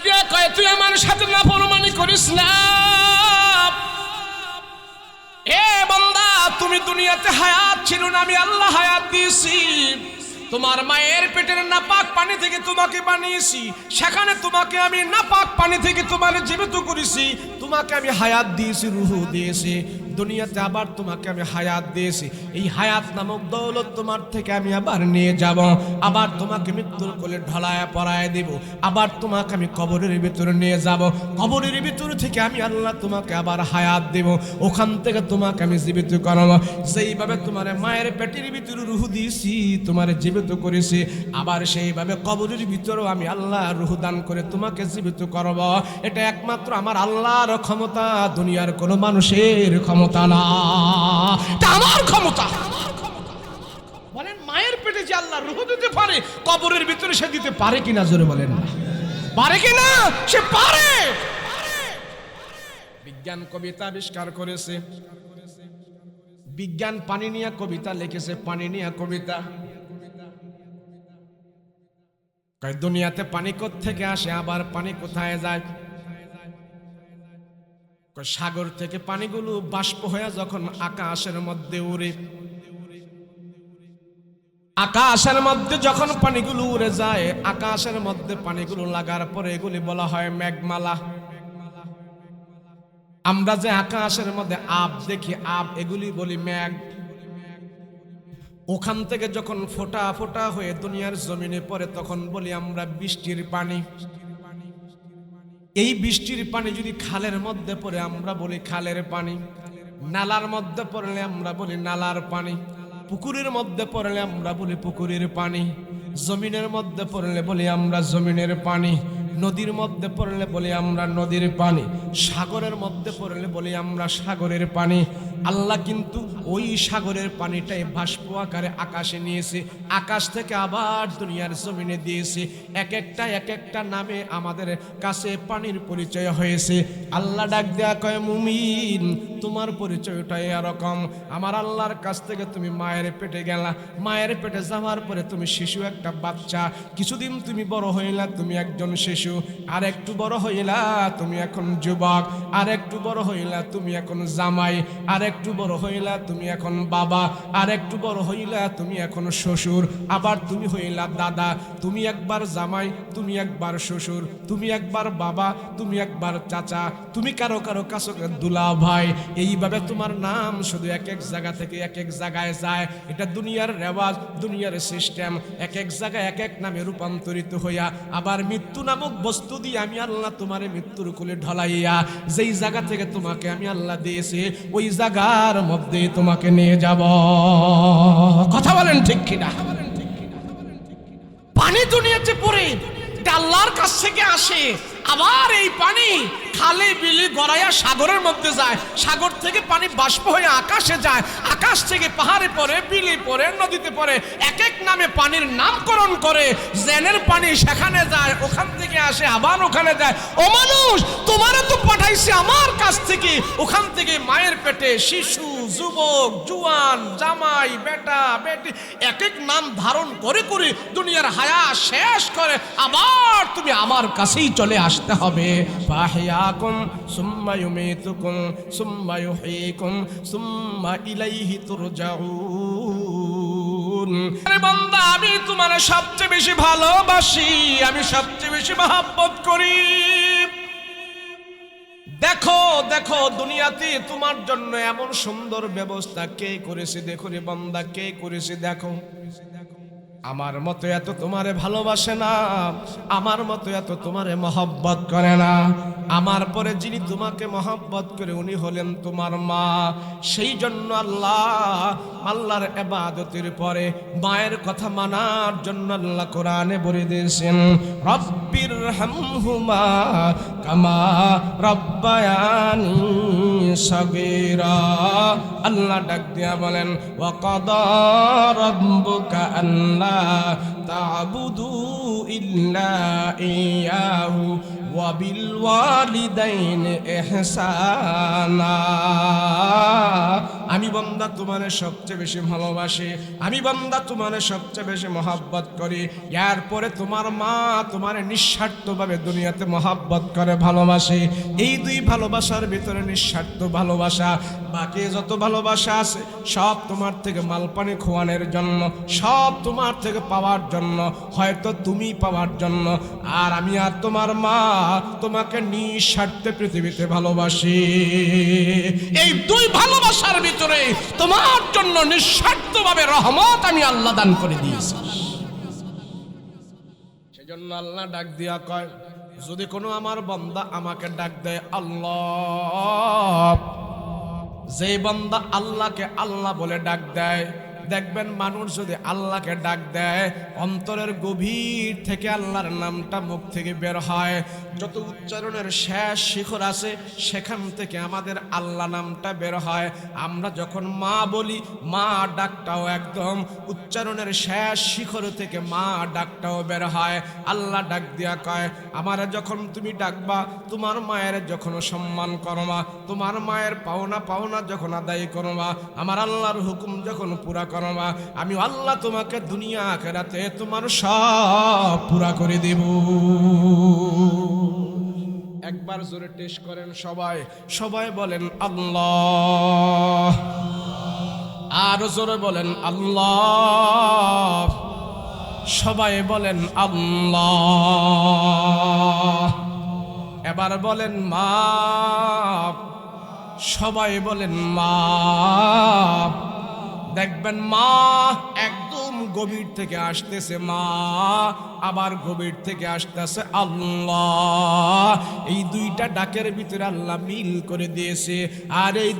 দিয়া কয় তুই আমার সাথে নাফরমানি করিস না। এ বান্দা, তুমি দুনিয়াতে হায়াত ছিল না, আমি আল্লাহ হায়াত দিয়েছি। তোমার মায়ের পেটের নাপাক পানি থেকে তোমাকে বানিয়েছি, সেখানে তোমাকে আমি নাপাক পানি থেকে তোমার জীবিত করেছি, তোমাকে আমি হায়াত দিয়েছি, রূহ দিয়েছি। দুনিয়াতে আবার তোমাকে আমি হায়াত দিয়েছি। এই হায়াত নামক দৌলত তোমার থেকে আমি আবার নিয়ে যাব, আবার তোমাকে মৃত্যুর কোলে ঢলায়া পড়ায় দেব, আবার তোমাকে আমি কবরের ভিতরে নিয়ে যাব। কবরের ভিতর থেকে আমি আল্লাহ তোমাকে আবার হায়াত দেব, ওখান থেকে তোমাকে আমি জীবিত করাবো। সেইভাবে তোমার মায়ের পেটের ভিতরে রূহ দিয়েছি, তোমার জীবিত করেছি, আবার সেইভাবে কবরের ভিতরেও আমি আল্লাহ রূহ দান করে তোমাকে জীবিত করব। এটা একমাত্র আমার আল্লাহর ক্ষমতা, দুনিয়ার কোনো মানুষের ক্ষমতা না, এটা আমার ক্ষমতা। বলেন, মায়ের পেটে যে আল্লাহ রূহ দিতে পারে, কবরের ভিতরে সে দিতে পারে কিনা? জোরে বলেন, পারে কিনা? সে পারে। বিজ্ঞান কবিতা আবিষ্কার করেছে, বিজ্ঞান পানি নিয়ে কবিতা লিখেছে, পানি নিয়ে কবিতা। দুনিয়াতে পানি কোত্থেকে আসে, আবার পানি কোথায় যায়? সাগর থেকে পানিগুলো বাষ্প হয়ে যখন আকাশের মধ্যে উড়ে, আকাশের মধ্যে যখন পানিগুলো উড়ে যায়, আকাশের মধ্যে পানিগুলো লাগার পরে এগুলি বলা হয় মেঘমালা। আমরা যে আকাশের মধ্যে আব দেখি, আব, এগুলি বলি মেঘ। ওখান থেকে যখন ফোঁটা ফোঁটা হয়ে দুনিয়ার জমিনে পড়ে, তখন বলি আমরা বৃষ্টির পানি। এই বৃষ্টির পানি যদি খালের মধ্যে পড়ে, আমরা বলি খালের পানি। নালার মধ্যে পড়লে আমরা বলি নালার পানি। পুকুরের মধ্যে পড়লে আমরা বলি পুকুরের পানি। জমিনের মধ্যে পড়লে বলি আমরা জমিনের পানি। নদীর মধ্যে পড়লে বলি আমরা নদীর পানি। সাগরের মধ্যে পড়লে বলি আমরা সাগরের পানি। আল্লাহ কিন্তু ওই সাগরের পানিটাই বাষ্প আকারে আকাশে নিয়েছে, আকাশ থেকে আবার দুনিয়ার জমিনে দিয়েছে। এক একটা নামে আমাদের কাছে পানির পরিচয় হয়েছে। আল্লাহ ডাক দেয়া কয়, মুমিন, তোমার পরিচয়টা এরকম। আমার আল্লাহর কাছ থেকে তুমি মায়ের পেটে গেলা, মায়ের পেটে যাওয়ার পরে তুমি শিশু, একটা বাচ্চা। কিছুদিন তুমি বড় হইলা, তুমি একজন শিশু। আর একটু বড় হইলা, তুমি এখন যুবক। আর একটু বড় হইলা, তুমি এখন জামাই। আর একটু বড় হইলা, তুমি এখন বাবা। আর একটু বড় হইলা, তুমি এখন শ্বশুর। আবার তুমি হইলা দাদা। তুমি একবার জামাই, তুমি একবার শ্বশুর, তুমি একবার বাবা, তুমি একবার চাচা, তুমি কারো কারো কাছে দুলা ভাই। এইভাবে তোমার নাম শুধু এক এক জায়গা থেকে এক এক জায়গায় যায়। এটা দুনিয়ার রেওয়াজ, দুনিয়ার সিস্টেম। এক এক জায়গায় এক এক নামে রূপান্তরিত হইয়া আবার মৃত্যু নামক বস্তু দিয়ে আমি আল্লাহ তোমার মৃত্যুর কোলে ঢলাইয়া যেই জায়গা থেকে তোমাকে আমি আল্লাহ দিয়েছি, ওই জায়গার মধ্যে তোমাকে নিয়ে যাব। কথা বলেন ঠিক কিনা? পানি দুনিয়াতে পড়ে, এটা আল্লাহর কাছ থেকে আসে। আবার এই পানি খালে বিলে গড়াইয়া সাগরের মধ্যে যায়, সাগর থেকে পানি বাষ্প হয়ে আকাশে যায়, আকাশ থেকে পাহাড়ে পড়ে, বিলে পড়ে, নদীতে পড়ে। এক এক নামে পানির নামকরণ করে। জেনের পানি সেখানে যায়, ওখান থেকে আসে, আবার ওখানে যায়। ও মানুষ, তোমারও তো পাঠাইছে আমার কাছ থেকে। ওখান থেকে মায়ের পেটে শিশু, যুবক, জুয়ান, জামাই, বেটা, বেটি, এক এক নাম ধারণ করে করে দুনিয়ার হায়া শেষ করে আবার তুমি আমার কাছেই চলে আসতে হবে। ফাহিয়াকুম সুম্মা ইউমিতুকুম সুম্মা ইউহয়িকুম সুম্মা ইলাইহি তুরজাউন। আরে বান্দা, আমি তোমার সবচেয়ে বেশি ভালোবাসি, আমি সবচেয়ে বেশি মহব্বত করি। দেখো দেখো, দুনিয়াতে তোমার জন্য এমন সুন্দর ব্যবস্থা কে করেছে? দেখো রে বান্দা, কে করেছে দেখো। আমার মতো এত তোমারে ভালোবাসে না, আমার মতো এত তোমারে মহব্বত করে না। আমার পরে যিনি তোমাকে মহব্বত করে, উনি হলেন তোমার মা। সেই জন্য আল্লাহর ইবাদতের পরে মায়ের কথা মানার জন্য আল্লাহ কোরআনে বলে দিয়েছেন, রব্বির হামহুমা কামা রব্বায়ানি সগীরা। আল্লাহ ডাক দিয়া বলেন, ওয়া কাদা রাব্বুকা আল্লা তা'বুদু ইল্লা ইয়াহু ওয়া বিল ওয়ালিদাইনি ইহসানা আমি বান্দা তোমারে সবচেয়ে বেশি ভালোবাসি, আমি বান্দা তোমারে সবচেয়ে বেশি মহব্বত করি। এরপরে তোমার মা তোমারে নিঃস্বার্থভাবে দুনিয়াতে মহব্বত করে, ভালোবাসে। এই দুই ভালোবাসার ভিতরে নিঃস্বার্থ ভালোবাসা, বাকি যত ভালোবাসা আছে সব তোমার থেকে মালপানি খোয়ানোর জন্য, সব তোমার থেকে পাওয়ার জন্য, হয়তো তুমি পাওয়ার জন্য। আর আমি আর তোমার মা তোমাকে নিঃস্বার্থে পৃথিবীতে ভালোবাসি। এই দুই ভালোবাসার ভিতরে তোমার জন্য নিঃস্বার্থভাবে রহমত আমি আল্লাহ দান করে দিয়েছি। সেজন্য আল্লাহ ডাক দিয়া কয়, যদি কোনো আমার বান্দা আমাকে ডাক দেয় আল্লাহ, যে বান্দা আল্লাহকে আল্লাহ বলে ডাক দেয়, দেখবেন মানুষ যদি আল্লাহকে ডাক দেয় অন্তরের গভীর থেকে আল্লাহর নামটা মুখ থেকে বের হয়। যত উচ্চারণের শেষ শিখর আছে সেখান থেকে আমাদের আল্লাহ নামটা বের হয়। আমরা যখন মা বলি, মা ডাকটাও একদম উচ্চারণের শেষ শিখর থেকে মা ডাকটাও বের হয়। আল্লাহ ডাক দিয়া কয়, আমারে যখন তুমি ডাকবা, তোমার মায়ের যখন সম্মান করবা, তোমার মায়ের পাওনা পাওনা যখন আদায় করবা, আমার আল্লাহর হুকুম যখন পুরা করবা, আমি আল্লাহ তোমাকে দুনিয়া আখিরাতে তোমার সব পুরা করে দেব। একবার জোরে টেস্ট করেন সবাই, সবাই বলেন আল্লাহ, আর জোরে বলেন আল্লাহ, সবাই বলেন আল্লাহ। এবার বলেন মা, সবাই বলেন মা। দেখবেন মা একদম গভীর থেকে আসতেছে মা, আবার গভীর থেকে আসতেছে আল্লাহ। এই দুইটা ডাকের ভিতরে আল্লাহ মিল করে দিয়েছে। আর এই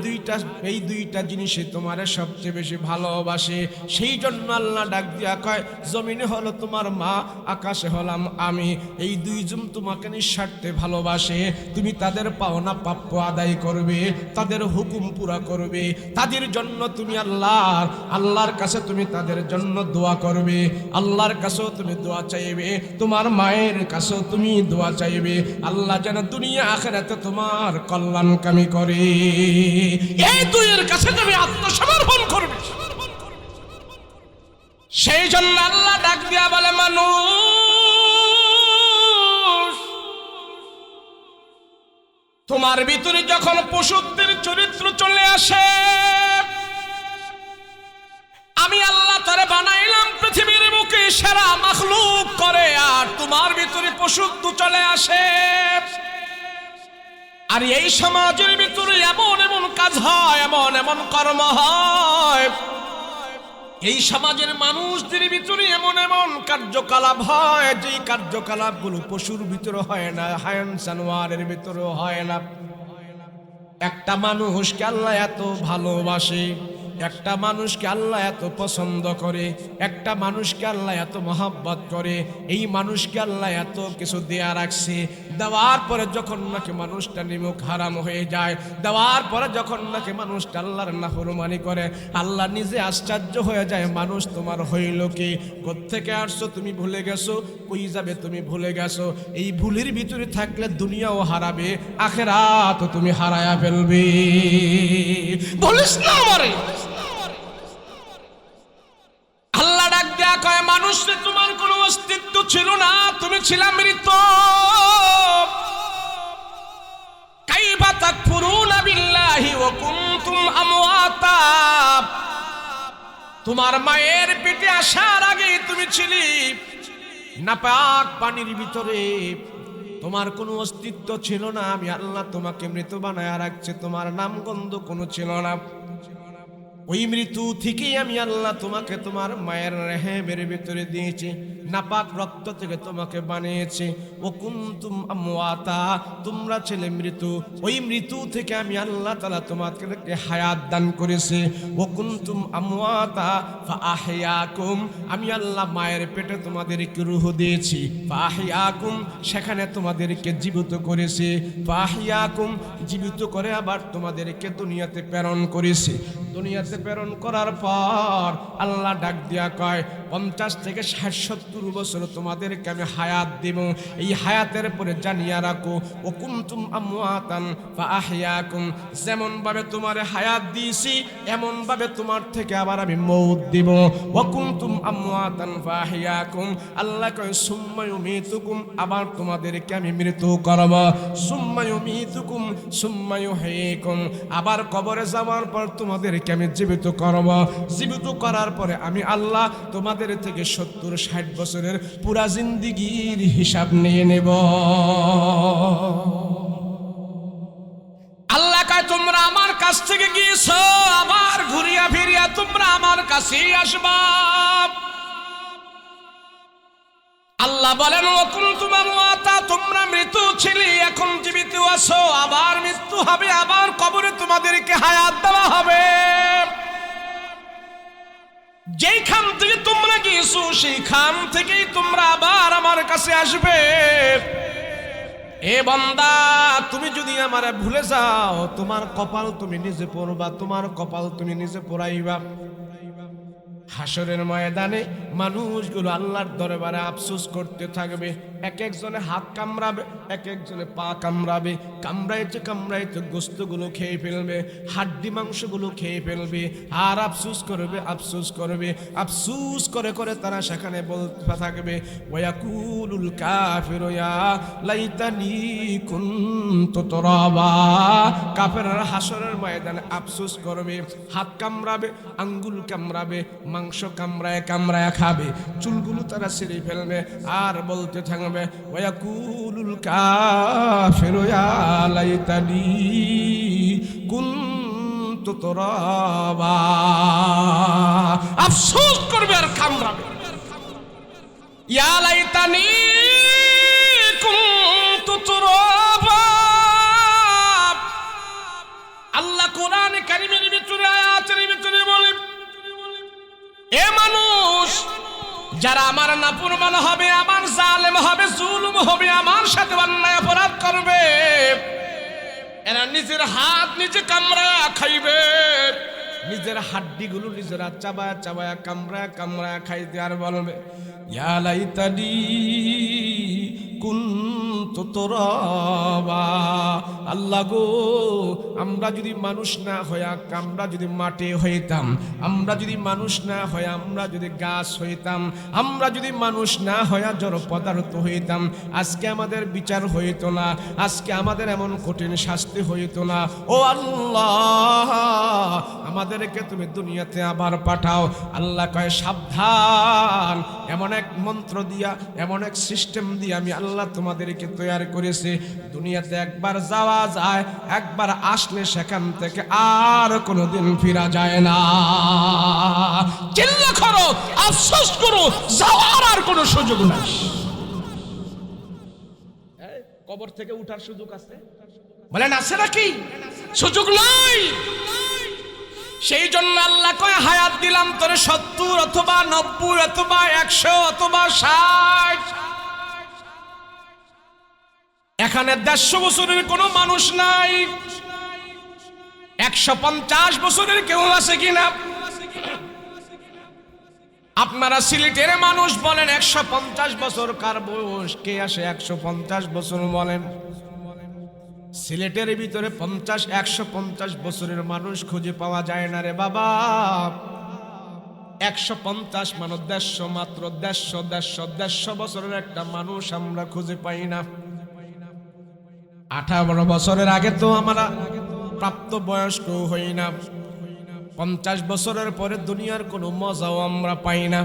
দুইটা জিনিসে তোমারে সবচেয়ে বেশি ভালোবাসে। সেই জন্য আল্লাহ ডাক দিয়া কয়, জমিনে হলো তোমার মা, আকাশে হলাম আমি। এই দুইজন তোমাকে নিঃস্বার্থে ভালোবাসে। তুমি তাদের পাওনা প্রাপ্য আদায় করবে, তাদের হুকুম পুরা করবে, তাদের জন্য তুমি আল্লাহর কাছে তুমি তাদের জন্য দোয়া করবে, আল্লাহর কাছেও তুমি দোয়া চাইবে, তোমার মায়ের কাছেও তুমি দোয়া চাইবে। আল্লাহ যেন দুনিয়া আখিরাতে তোমার কল্যাণকামী করে, এই দুইয়ের কাছে তুমি আত্মসমর্পণ করবে। সেই জন্য আল্লাহ ডাক দিয়া বলে, মানুষ তোমার ভিতরে যখন পশুত্বের চরিত্র চলে আসে, আমি আল্লাহ তারে বানাইলাম পৃথিবীর বুকে সেরা মাখলুক করে, আর তোমার ভিতরে পশুত্ব চলে আসে। আর এই সমাজের ভিতরে এমন এমন কাজ হয়, এমন এমন কর্ম হয়, এই সমাজের মানুষদের ভিতরে এমন এমন কার্যকলাপ হয়, যে কার্যকলাপগুলো পশুর ভিতরে হয় না, হায়ান জানোয়ারের ভিতরে হয় না। একটা মানুষকে আল্লাহ এত ভালোবাসে, একটা মানুষকে আল্লাহ এত পছন্দ করে, একটা মানুষকে আল্লাহ এত মহব্বত করে, এই মানুষকে আল্লাহ এত কিছু দেয়া রাখছে। দেওয়ার পরে যখন নাকি মানুষটা নিমুখ হারাম হয়ে যায়, দেওয়ার পরে যখন নাকি মানুষটা আল্লাহর নাফরমানি করে, আল্লাহ নিজে আশ্চর্য হয়ে যায়, মানুষ তোমার হইল কি? কোত্থেকে আসছো তুমি ভুলে গেছো, কই যাবে তুমি ভুলে গেছো। এই ভুলের ভিতরে থাকলে দুনিয়াও হারাবে, আখিরাতও তুমি হারায়া ফেলবে। বলিস না আমারে। আল্লাহ ডাক দেয়া কয়, মানুষে তোমার কোনো অস্তিত্ব ছিল না, তুমি ছিলা মৃত। কাইফা তাকফুরুনা বিল্লাহি ওয়া কুনতুম আমওয়াতা। তোমার মায়ের পেটে আসার আগে তুমি ছিলি নাপাক পানির ভিতরে, তোমার কোনো অস্তিত্ব ছিল না। আমি আল্লাহ তোমাকে মৃত বানায়া রাখছি, তোমার নাম গন্ধ কোনো ছিল না। ওই মৃত্যু থেকেই আমি আল্লাহ তোমাকে তোমার মায়ের রেহেমের ভিতরে দিয়েছি, নাপাক রক্ত থেকে তোমাকে বানিয়েছি। ও কুনতুম আমওয়াতা, তোমরা ছিলে মৃত্যু, ওই মৃত্যু থেকে আমি আল্লাহ তাআলা তোমাকে হায়াত দান করেছি। ও কুনতুম আমওয়াতা ফাআহইয়াকুম, আমি আল্লাহ মায়ের পেটে তোমাদেরকে রূহ দিয়েছি। ফাআহইয়াকুম, সেখানে তোমাদেরকে জীবিত করেছি। ফাআহইয়াকুম, জীবিত করে আবার তোমাদেরকে দুনিয়াতে প্রেরণ করেছি। দুনিয়াতে প্রেরণ করার পর আল্লাহ ডাক দিয়া কয়, 50 থেকে 60-70 70 বছর তোমাদেরকে আমি হায়াত দিব। এই হায়াতের পরে জানিয়া রাখো, ও কুনতুম আমওয়াতান ফাআহইয়াকুম, যেমন ভাবে তোমারে হায়াত দিয়েছি এমন ভাবে তোমার থেকে আবার আমি মউত দিব। ও কুনতুম আমওয়াতান ফাআহইয়াকুম, আল্লাহ কয় সুম্মা ইউমীতুকুম, আবার তোমাদেরকে আমি মৃত্যু করব। সুম্মা ইউমীতুকুম সুম্মা ইউহয়ীকুম, আবার কবরে যাওয়ার পর তোমাদেরকে আমি জীবিত করব। জীবিত করার পরে আমি আল্লাহ তোমাদের থেকে 70-60 বছরের পুরা জিন্দেগির হিসাব নিয়ে নেব। আল্লাহ কয় তোমরা আমার কাছ থেকে গিয়েছো, আবার ঘুরিয়া ফিরিয়া তোমরা আমার কাছেই আসবা। আল্লাহ বলেন, ও কুনতুম আমওয়াতা, তোমরা মৃত ছিলে এখন জীবিত আছো, আবার মৃত্যু হবে, আবার কবরে তোমাদেরকে হায়াত দেওয়া হবে। যেইখান থেকে তোমরা গিয়েছো সেইখান থেকেই তোমরা আবার আমার কাছে আসবে। এ বান্দা, তুমি যদি আমারে ভুলে যাও তোমার কপাল তুমি নিজে পড়বা, তোমার কপাল তুমি নিজে পড়াইবা। হাসরের ময়দানে মানুষগুলো আল্লাহর দরবারে আফসোস করতে থাকবে। এক একজনে হাত কামড়াবে, এক একজনে পা কামড়াবে, কামড়াইতে কামড়াইতে গোস্তগুলো খেয়ে ফেলবে, হাড্ডি মাংসগুলো খেয়ে ফেলবে, আর আফসোস করবে, আফসোস করবে, আফসোস করে করে তারা সেখানে বলতে থাকবে, ওয়াকুলুল কাফিরু ইয়া লাইতানি কুনতু তুরাবা। কাফেররা হাসরের ময়দানে আফসোস করবে, হাত কামড়াবে, আঙ্গুল কামড়াবে, মাংস কামড়ায় কামড়ায় খাবে, চুলগুলো তারা ছিঁড়ে ফেলবে, আর বলতে থাকবে, ওয়াকুলুল কাফিরু ইয়া লাইতানি কুনতু তুরাবা। আফসোস করবে আর কামড়াবে, ইয়া লাইতানি কুনতু তুরাবা। আল্লাহ কোরআনে কারীমের ভিতরে আয়াতের ভিতরে বলে, এ মানুষ, যারা আমার নাফরমান হবে, আমার জালেম হবে, জুলুম হবে, আমার সাথে অন্যায় অপরাধ করবে, এরা নিজের হাত নিজে কামড়া খাইবে, নিজের হাড্ডিগুলো নিজেরা চাবায়া চাবায়া কামড়ায়া কামড়ায়া খাইতে, আর বলবে, ইয়া লাইতানি কুনতু তুরাবা। আল্লাহ গো, আমরা যদি মানুষ না হইয়া, আমরা যদি মাটি হইতাম, আমরা যদি মানুষ না হইয়া, আমরা যদি গাছ হইতাম, আমরা যদি মানুষ না হইয়া জড় পদার্থ হইতাম, আজকে আমাদের বিচার হইত না, আজকে আমাদের এমন কঠিন শাস্তি হইত না। ও আল্লাহ, আমাদেরকে তুমি দুনিয়াতে আবার পাঠাও। আল্লাহ কয়, সাবধান, এমন এক মন্ত্র দিয়া, এমন এক সিস্টেম দিয়ে আমি আল্লাহ তোমাদেরকে তৈরি করেছি, দুনিয়াতে একবার যাওয়া যায়, একবার আসলে সেখান থেকে আর কোনোদিন ফিরা যায় না। চিল্লা করো, আফসোস করো, যাওয়ার আর কোনো সুযোগ নাই। কবর থেকে উঠার সুযোগ আছে? বলেন আছে নাকি? সুযোগ নাই। সেই জন্য আল্লাহ কয়, হায়াত দিলাম তোরে 70 অথবা 90 অথবা 100 অথবা 60। এখানে 150 বছরের কোনো মানুষ নাই, 150 বছরের কেউ আছে কিনা? আপনারা সিলেটের মানুষ বলেন 150 বছর কার বয়স? কে আসে 150 বছর বলেন? সিলেটের ভিতরে 150 বছরের মানুষ খুঁজে পাওয়া যায় না রে বাবা। 150 মানুষ 150, মাত্র 150 বছরের একটা মানুষ আমরা খুঁজে পাই না। 18 বছরের আগে তো আমরা প্রাপ্ত বয়স্ক হই না, 50 বছরের পরে দুনিয়ার কোনো মজাও আমরা পাই না।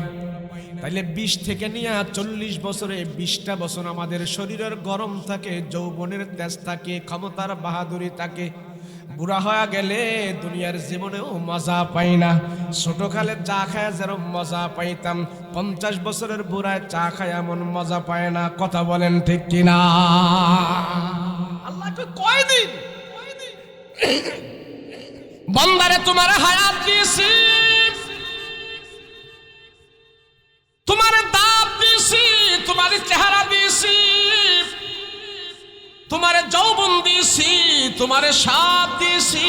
তাইলে 20 থেকে নিয়ে 40 বছরে 20টা বছর আমাদের শরীরের গরম থাকে, যৌবনের তেজ থাকে, ক্ষমতার বাহাদুরি থাকে। বুড়া হয়ে গেলে দুনিয়ার জীবনেও মজা পাই না। ছোটকালে চা খায় যেরকম মজা পাইতাম, 50 বছরের বুড়ায় চা খায় এমন মজা পায় না। কথা বলেন ঠিক কিনা? আল্লাহকে কয়দিন বান্দারে তোমার হায়াত দিয়েছি, তোমার দাঁত দিয়েছি, তোমার চেহারা দিয়েছি, তোমার যৌবন দিয়েছি, তোমার সাপ দিয়েছি,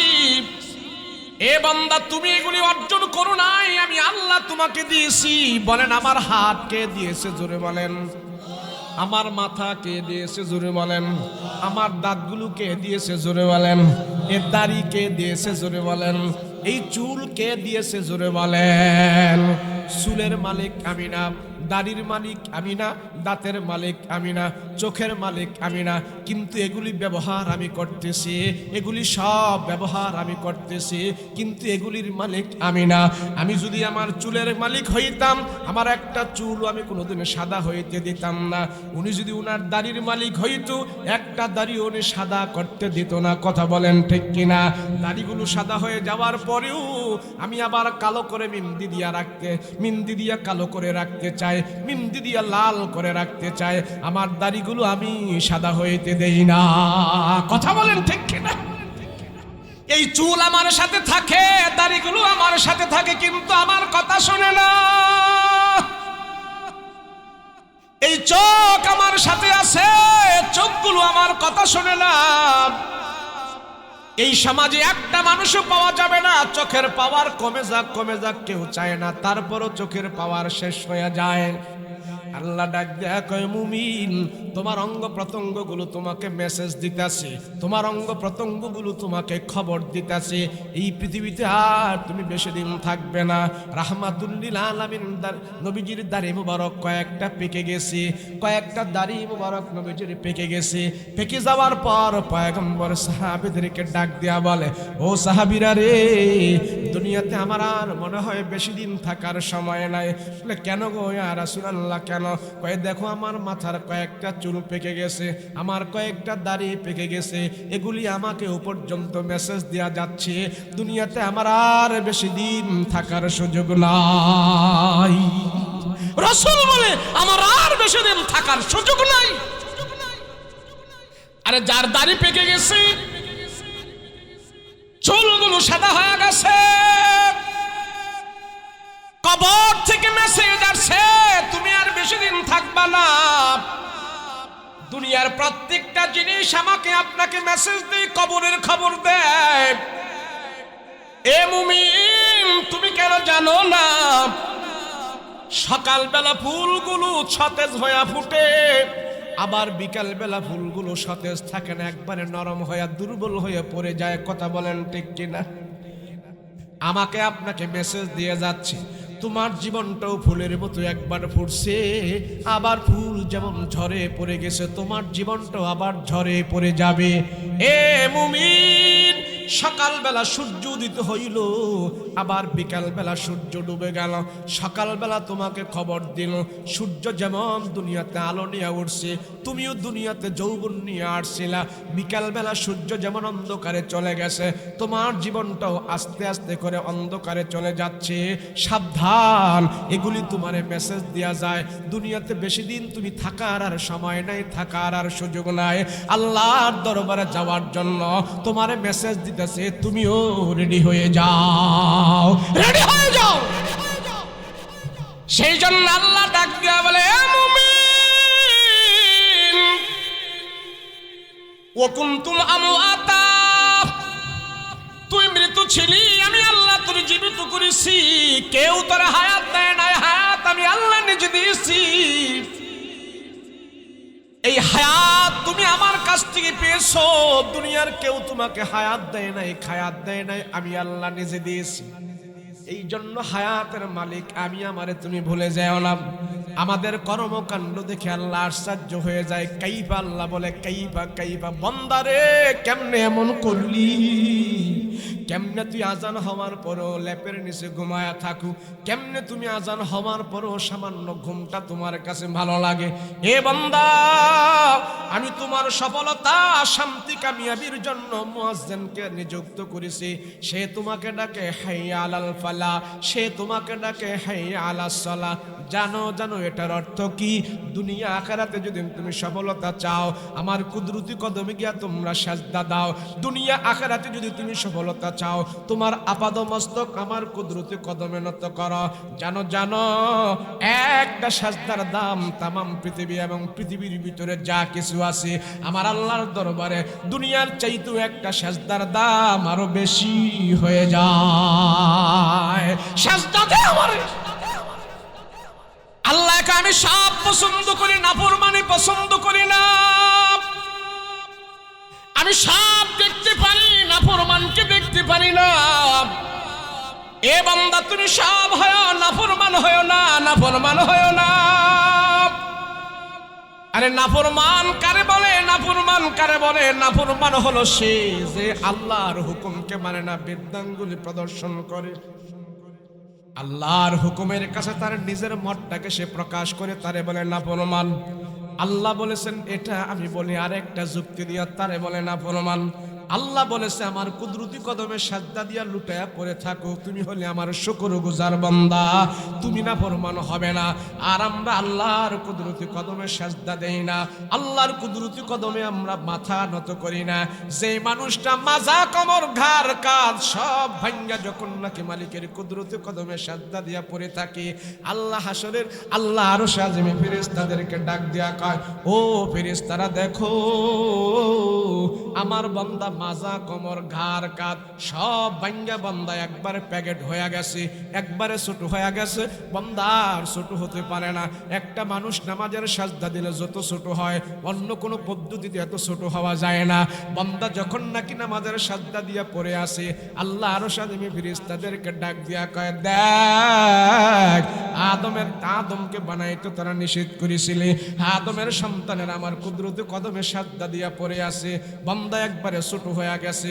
এ বান্দা তুমি এগুলি অর্জন করো নাই, আমি আল্লাহ তোমাকে দিয়েছি। বলেন আমার হাত কে দিয়েছে? জোরে বলেন। আমার মাথা কে দিয়েছে? জোরে বলেন। আমার দাঁতগুলো কে দিয়েছে? জোরে বলেন। এর দাড়ি কে দিয়েছে? জোরে বলেন। এই চুল কে দিয়েছে? জোরে বলেন। চুলের মালিক আমি না, দাড়ির মালিক আমি না, দাঁতের মালিক আমি না, চোখের মালিক আমি না, কিন্তু এগুলি ব্যবহার আমি করতেছি, এগুলি সব ব্যবহার আমি করতেছি, কিন্তু এগুলির মালিক আমি না। আমি যদি আমার চুলের মালিক হইতাম, আমার একটা চুল আমি কোনোদিন সাদা হইতে দিতাম না। উনি যদি উনার দাড়ির মালিক হইতো, একটা দাড়ি উনি সাদা করতে দিত না। কথা বলেন ঠিক কিনা? দাড়িগুলো সাদা হয়ে যাওয়ার পরেও আমি আবার কালো করে মিন্দি দিয়া কালো করে রাখতে চাই, মিন্দি দিয়া লাল করে রাখতে চাই। আমার দাড়িগুলো আমি সাদা হইতে দেই না। কথা বলেন ঠিক কিনা? এই চুল আমার সাথে থাকে, দাড়িগুলো আমার সাথে থাকে, কিন্তু আমার কথা শোনে না। এই চোখ আমার সাথে আছে, চোখগুলো আমার কথা শোনে না। এই সমাজে একটা মানুষও পাওয়া যাবে না চোখের পাওয়ার কমে যাক কেউ চায় না, তারপরও চোখের পাওয়ার শেষ হয়ে যায়। আল্লাহ ডাক দেয়া কয়, মুমিন তোমার অঙ্গ প্রত্যঙ্গগুলো তোমাকে মেসেজ দিতেছে, তোমার অঙ্গ প্রত্যঙ্গগুলো তোমাকে খবর দিতেছে এই পৃথিবীতে আর তুমি বেশি দিন থাকবে না। রাহমাতুল্লিল আলামিন নবীজির দাড়ি মুবারক কয়েকটা পেকে গেছে, কয়েকটা দাড়ি মুবারক নবীজির পেকে গেছে। পেকে যাওয়ার পর পয়গম্বর সাহাবীদেরকে ডাক দেয়া বলে, ও সাহাবীরা রে, দুনিয়াতে আমার আর মনে হয় বেশি দিন থাকার সময় নাই। বলে কেন গো ইয়া রাসূলুল্লাহ, কেন? কয়ে দেখো আমার মাথার কয়েকটা চুল পেকে গেছে, আমার কয়েকটা দাড়ি পেকে গেছে, এগুলি আমাকে পর্যন্ত মেসেজ দেয়া যাচ্ছে দুনিয়াতে আমার আর বেশি দিন থাকার সুযোগ নাই। রাসূল বলে আমার আর বেশি দিন থাকার সুযোগ নাই। আরে যার দাড়ি পেকে গেছে, চুলগুলো সাদা হয়ে গেছে, কবর থেকে মেসেজ আসছে তুমি আর বেশি দিন থাকবা না। দুনিয়ার প্রত্যেকটা জিনিস আমাকে আপনাকে মেসেজ দেয়, কবরের খবর দেয়। এ মুমিন তুমি কেন জানো না, সকালবেলা ফুলগুলো সতেজ হয়ে ফুটে, আবার বিকাল বেলা ফুলগুলো সতেজ থাকে না, একবারে নরম হয়ে দুর্বল হয়ে পড়ে যায়। কথা বলেন ঠিক কিনা? আমাকে আপনাকে মেসেজ দিয়ে যাচ্ছে তোমার জীবনটাও ফুলের মতো একবার ফুটছে, আবার ফুল যেমন ঝরে পড়ে গেছে, তোমার জীবনটাও আবার ঝরে পড়ে যাবে। এ মুমিন, সকালবেলা সূর্য উদিত হইল, আবার বিকালবেলা সূর্য ডুবে গেল। সকালবেলা তোমাকে খবর দিল সূর্য যেমন দুনিয়াতে আলো নিয়ে উঠছে, তুমিও দুনিয়াতে যৌবন নিয়ে আসছিলা। বিকালবেলা সূর্য যেমন অন্ধকারে চলে গেছে, তোমার জীবনটাও আস্তে আস্তে করে অন্ধকারে চলে যাচ্ছে। সাবধান, এগুলি তোমারে মেসেজ দেয়া যায়। দুনিয়াতে বেশি দিন তুমি থাকার আর সময় নাই, থাকার আর সুযোগ নাই। আল্লাহর দরবারে যাওয়ার জন্য তোমারে মেসেজ দিতেছে, তুমিও রেডি হয়ে যাও, রেডি হয়ে যাও। সেই জন্য আল্লাহ ডাক দিয়া বলে, এ মুমিন ওয়া কুনতুম আমওয়াতা, তুই মৃত ছিলি, আমি আল্লাহ তোর জীবিত করেছি। কেউ তোর হায়াত দেয় নাই, হায়াত আমি আল্লাহ নিজে দিয়েছি। এই হায়াত তুমি আমার কাছ থেকে পেয়েছো, দুনিয়ার কেউ তোমাকে হায়াত দেয় নাই, খায়াত দেয় নাই, আমি আল্লাহ নিজে দিয়েছি। এই জন্য হায়াতের মালিক আমি, আমারে তুমি ভুলে যাও না। আমাদের কর্মকাণ্ড দেখে আল্লাহ আশ্চর্য হয়ে যায়। কাইফা, আল্লাহ বলে কাইফা কাইফা, বান্দারে কেমনে এমন করলি, কেমনে তুই আজান হওয়ার পরও ল্যাপের নিচে ঘুমায়া থাকু, কেমনে তুমি আজান হওয়ার পরও সামান্য ঘুমটা তোমার কাছে ভালো লাগে। এ বান্দা, আমি তোমার সফলতা শান্তি কামিয়াবির জন্য মুয়াজ্জিনকে নিযুক্ত করেছি। সে তোমাকে ডাকে হাইয়া আলাল ফালাহ, সে তোমাকে ডাকে হাইয়া আলাস সালাহ। জানো জানো এটার অর্থ কি? দুনিয়া আখিরাতে যদি তুমি সফলতা চাও, আমার কুদরতি কদমে গিয়া তোমরা সাজদা দাও। দুনিয়া আখিরাতে যদি তুমি সফলতা চাও, তোমার আপাদমস্তক আমার কুদরতি কদমে নত করো। জানো জানো, একটা সাজদার দাম তামাম পৃথিবী এবং পৃথিবীর ভিতরে যা কিছু আছে আমার আল্লাহর দরবারে দুনিয়ার চাইতেও একটা সাজদার দাম আরো বেশি হয়ে যায়। সাজদাতে আমার আল্লাহকে আমি সব পছন্দ করি, নাফরমানি পছন্দ করি না। আমি সব দেখতে পারি, নাফরমানকে দেখতে পারি না। এ বান্দা তুমি সব হয়, নাফরমান হয় না, নাফরমান হয় না। আরে নাফরমান কারে বলে? নাফরমান কারে বলে? নাফরমান হলো সে যে আল্লাহর হুকুমকে মানে না, বৃদ্ধাঙ্গুলি প্রদর্শন করে। আল্লাহর হুকুমের কাছে তার নিজের মতটাকে সে প্রকাশ করে, তারে বলে নাফরমান। আল্লাহ বলেছেন এটা, আমি বলি আরেকটা যুক্তি দিয়া, তারে বলে নাফরমান। আল্লাহ বলেছে আমার কুদরতি কদমে সাজদা দিয়া লুটায়া পড়ে থাকো, তুমি হলে আমার শুকরগুজার বান্দা, তুমি নাফরমান হবে না। আর আমরা আল্লাহর কুদরতি কদমে সাজদা দেই না, আল্লাহর কুদরতি কদমে আমরা মাথা নত করি না। যে মানুষটা মাজা কমর ঘাড় কাঁধ সব ভাঙ্গা যখন নাকি মালিকের কুদরতি কদমে সাজদা দিয়া পড়ে থাকে, আল্লাহ হাসরের আল্লাহ আরো সাজমে ফেরেশতাদেরকে ডাক দিয়া কয়, ও ফেরেশতারা দেখো আমার বান্দা মাজা কমর ঘাড় কাঁধ সব ভাঙ্গা বান্দা একবারে প্যাকেট হয়ে গেছে, একবারে ছোট হয়ে গেছে। বান্দা আর ছোট হতে পারে না। একটা মানুষ নামাজের সাজদা দিলে যত ছোট হয় অন্য কোনো পদ্ধতিতে এত ছোট হওয়া যায় না। বান্দা যখন নাকি নামাজের সাজদা দিয়া পড়ে আসে, আল্লাহ আরো সাজমে ফেরেশতাদেরকে ডাক দিয়া কয়, দেখ আদমকে বানাইতে তারা নিষেধ করেছিলে, আদমের সন্তানের আমার কুদরতি কদমে সাজদা দিয়া পড়ে আছে, বান্দা একবারে ছোট হয়ে গেছে,